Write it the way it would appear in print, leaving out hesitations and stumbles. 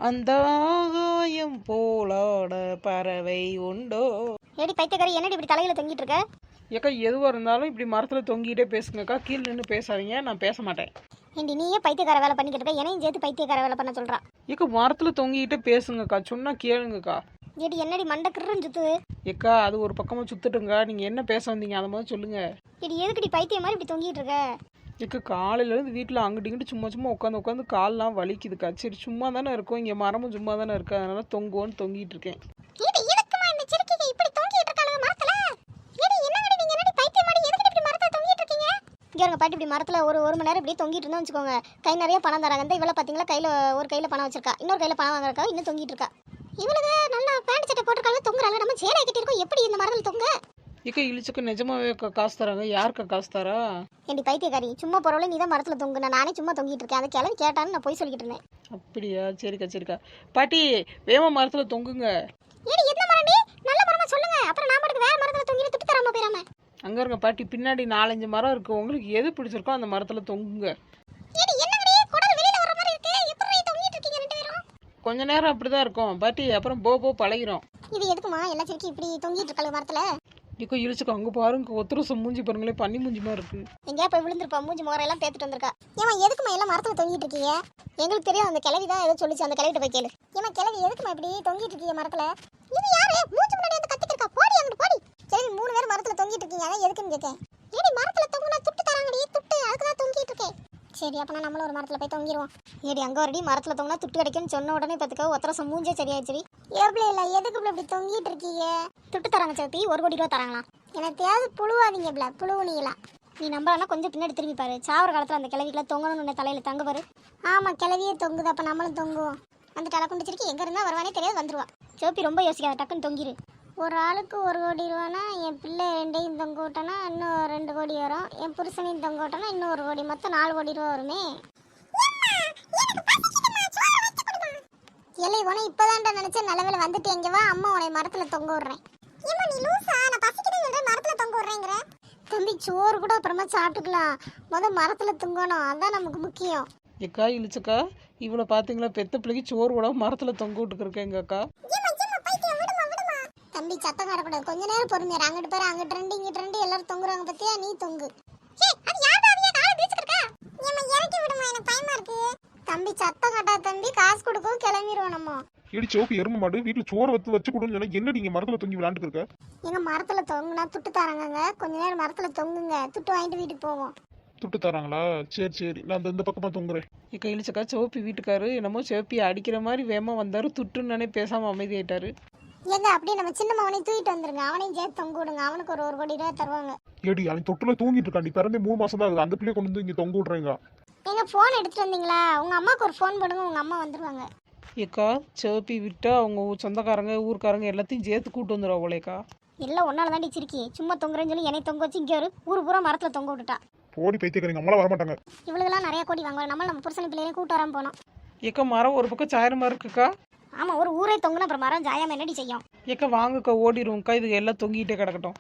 அந்த ஆகாயம் போலாட பறவை உண்டோ. ஏடி பைத்தியக்காரி, என்னடி இப்படி தலையில தொங்கிட்டு இருக்க? ஏக்கா எதுவாக இருந்தாலும் இப்படி மரத்தில் தொங்கிட்டே பேசுங்கக்கா, கீழே நின்று பேசாதீங்க, நான் பேச மாட்டேன். ஏண்டி நீயே பைத்தியக்கார வேலை பண்ணிக்கிட்டு இருக்க, என்னையும் சேர்த்து பைத்தியக்கார வேலை பண்ண சொல்றா? ஏக்கா மரத்தில் தொங்கிட்டே பேசுங்கக்கா, சொன்னா கேளுங்கக்கா. ஏடி என்னடி மண்டக்குறன்னு சுத்துது? ஏக்கா அது ஒரு பக்கமாக சுத்துட்டுங்க, நீங்கள் என்ன பேச வந்தீங்க அதை மாதிரி சொல்லுங்க. ஏடி எதுக்குடி பைத்தியம் மாதிரி இப்படி தொங்கிட்டு இருக்க? ஏக்கா காலையிலேருந்து வீட்டில் அங்கிட்டு இங்கிட்டு சும்மா சும்மா உட்காந்து கால்லாம் வலிக்குதுக்கா. சரி சும்மா தானே இருக்கும், இங்கே மரமும் சும்மா தானே இருக்கு, அதனால தொங்குவோன்னு தொங்கிட்டு இருக்கேன். ஏடி எதுக்குமா இந்த சிறுக்கிங்க இப்படி தொங்கிட்டு இருக்காங்க மரத்துல? ஏடி என்னங்கடி நீங்க என்னடி பைத்தியம் மாதிரி எதுக்கு இப்படி மரத்துல தொங்கிட்டு இருக்கீங்க? இங்க இருங்க பாட்டி, இப்படி மரத்துல ஒரு மணி நேரம் இப்படி தொங்கிட்டு இருந்தா வச்சுக்கோங்க, கை நிறைய பணம் தராங்க. இந்த இவள பாத்தீங்களா, கையில ஒரு கையில பணம் வச்சிருக்கா, இன்னொரு கையில பணம் வாங்குறக்கா இன்னும் தொங்கிட்டு இருக்கா. இவளுக்கு நல்லா பேண்ட் சட்டை போட்டுருக்காங்க, தொங்குறாங்க. நம்ம சேலை கட்டி இருக்கோம், எப்படி இந்த மரத்துல தொங்க? ஏக்கா இழிச்சுக்கு நிஜமாவே காசு தராங்க, யாருக்கா காசு தரா? ஏண்டி பைத்தியக்காரி, சும்மா போறவளே நீ தான் மரத்துல தொங்கு, நானே சும்மா தொங்கிட்டு இருக்கேன். அந்த கிளவி கேட்டான்னு நான் போய் சொல்லிக்கிட்டு இருந்தேன். அப்படியா, சரிக்கா சரிக்கா. பாட்டி வேம மரத்தில் தொங்குங்க. ஏடி என்ன மரண்டி? நல்ல மரமா சொல்லுங்க, அப்புறம் நான் மட்டும் வேற மரத்துல தொங்கிட்டு துட்டு தராம போயிராம. அங்கே இருங்க பாட்டி, பின்னாடி 4-5 மரம் இருக்கு, உங்களுக்கு எது பிடிச்சிருக்கோ அந்த மரத்தில் தொங்குங்க. ஏடி என்னங்கடி குடல் வெளியில வர மாதிரி இருக்கு, எப்படி தொங்கிட்டு இருக்கீங்க ரெண்டு பேரும்? கொஞ்ச நேரம் அப்படிதான் இருக்கும் பாட்டி, அப்புறம் போ பழகிறோம். இது எதுக்குமா எல்லா சிரிக்கி இப்படி தொங்கிட்டு இருக்காங்க மரத்துல? இக்கோ இழிச்சுக்கோ, அங்கே பாருங்க ஒத்தரசம் மூஞ்சி பாருங்களே, பண்ணி மூஞ்சி மாதிரி இருக்கு. எங்கேயா போய் விழுந்திருப்பா, மூஞ்சி முகரம் எல்லாம் பேத்துட்டு வந்திருக்கா. ஏமா எதுக்குமா எல்லாம் மரத்துல தொங்கிட்டு இருக்கீங்க? எங்களுக்கு தெரியும், அந்த கிளவி தான் ஏதோ சொல்லிச்சு, அந்த கிளவிட்ட போய் கேளு. ஏமா கிளவி எதுக்குமா இப்படி தொங்கிட்டு இருக்கீங்க மரத்துல? இது யாரு மூஞ்சி முன்னாடி வந்து கத்திட்டு இருக்கா? போடி அங்கிட்டு போடி. கிளவி 3 பேர் மரத்துல தொங்கிட்டு இருக்கீங்க, அதான் எதுக்குன்னு கேட்கேன். ஏடி மரத்துல தொங்குனா துட்டு தராங்கடி, துட்டு, அதுக்கு தான் தொங்கிட்டு இருக்கேன். சரி அப்பனா நம்மளும் ஒரு மரத்துல போய் தொங்கிடுவோம். ஏடி அங்க வரடி, மரத்துல தொங்கினா துட்டு கிடைக்கும்னு சொன்ன உடனே பார்த்துக்க ஒத்தரசம் மூஞ்சே சரியாயிடுச்சு. எவ்வளோ இல்லை, எதுக்கு இப்படி தொங்கிட்டு இருக்கீங்க? துட்டு தராங்க சேப்பி, 1 கோடி ரூபா தராங்களாம். எனக்கு தேவை புழுவாதீங்க, பிள்ளை புழுவுனீங்களா? நீ நம்பலன்னா கொஞ்சம் பின்னாடி திரும்பி பாரு, சாவர காலத்தில் அந்த கிளவிக்கெல்லாம் தொங்கணும்னு தலையில தங்க பாரு. ஆமாம் கிளவியே தொங்குது, அப்போ நம்மளும் தொங்குவோம். அந்த தலை குண்டிச்சிருக்கு, எங்கே இருந்தால் வருவானே தெரியாது, வந்துருவான். சோப்பி ரொம்ப யோசிக்காத, டக்குன்னு தொங்கிரு. ஒரு ஆளுக்கு 1 கோடி ரூபானா, என் பிள்ளை 2ஐயும் தொங்க விட்டோன்னா இன்னும் 2 கோடி வரும், என் புருஷனையும் தொங்க விட்டோன்னா இன்னும் 1 கோடி, மொத்தம் 4 கோடி ரூபா வருமே. எல்லை உன இப்பதான்டா நினைச்ச, நல்லவேளை வந்துட்டு எங்க வா, அம்மா உன்னை மரத்துல தொங்க விடுறேன். ஏமா நீ லூசா, நான் பசிக்குதுங்கற மரத்துல தொங்க விடுறேங்கற? தம்பி சோறு கூட அப்புறமா சாப்பிட்டுக்கலாம், மரத்துல தொங்கணும், அதான் நமக்கு முக்கியம். ஏக்கா இழிச்சக்கா, இவ்வளோ பார்த்தீங்களா, பெத்த பிள்ளைக்கு சோறு கூட மரத்தில் தொங்க விட்டுருக்கேங்க அக்கா. தம்பி சத்தம் காட்டக்கூடாது, கொஞ்ச நேரம் பொறுமையா. அங்கிட்டு பாரு, அங்கிட்டு 2 இங்கிட்டு 2 எல்லாரும் தொங்குறாங்க பத்தியா, நீ தொங்கு. தம்பி சத்தம் காட்டாத தம்பி, காசு கொடுக்கவும் கிளம்பிடுவோம் நம்ம. ஏடி சோப்பு எரும மாடு, வீட்டுல சோறு வச்சு கொடுன்னு சொன்னா என்ன நீங்க மரத்துல தொங்கி விளையாண்டு இருக்க? எங்க மரத்துல தொங்குனா துட்டு தராங்க, கொஞ்ச நேரம் மரத்துல தொங்குங்க, துட்டு வாங்கிட்டு வீட்டுக்கு போவோம். துட்டு தராங்களா? சரி சரி, நான் இந்த பக்கமா தொங்குறேன். ஏக்கா இழிச்சக்கா, சோப்பி வீட்டுக்காரு என்னமோ சோப்பி அடிக்கிற மாதிரி வேமா வந்தாரு, துட்டுன்னு பேசாம அமைதி ஆயிட்டாரு. ஏங்க அப்படியே நம்ம சின்ன மகனையும் தூக்கிட்டு வந்துருங்க, அவனையும் சேர்த்து தொங்க விடுங்க, அவனுக்கு ஒரு 1 கோடி ரூபா தருவாங்க. ஏடி அவன் தொட்டுல தூங்கிட்டு இருக்காண்டி, பிறந்தே 3 மாசம் தான் ஆகுது, அந்த பிள்ளைய கொண்டு வந்து இங்க தொங்க விடுறீங்க. எங்க போன் எடுத்துட்டு வந்தீங்களா? உங்க அம்மாக்கு ஒரு போன் போடுங்க, உங்க அம்மா வந்துருவாங்க. ஏக்கா சோப்பி விட்டா அவங்க சொந்தக்காரங்க ஊருக்காரங்க எல்லாத்தையும் சேர்த்து கூட்டு வந்துடுவா போலேக்கா. எல்லாம் ஒன்னால தாண்டி சிரிக்கி, சும்மா தொங்குறேன்னு சொல்லி என்னை தொங்க வச்சு இங்கே ஒரு ஊர் பூரா மரத்துல தொங்க விட்டுட்டா. போடி பைத்தியக்காரங்க, நம்மளால வர மாட்டாங்க. இவளுக்கெல்லாம் நிறைய கோடி வாங்குவாங்க, நம்ம புருஷன் பிள்ளையே கூட்டு வராம போனோம். ஏக்கா மரம் ஒரு பக்கம் சாயரமா இருக்குக்கா. ஆமா, ஒரு ஊரே தொங்குனா அப்புறம் மரம் ஜாயாம என்னடி செய்யும்? ஏக்கா வாங்கக்கா ஓடிடுவோம்க்கா, இது எல்லாம் தொங்கிட்டே கிடக்கட்டும்.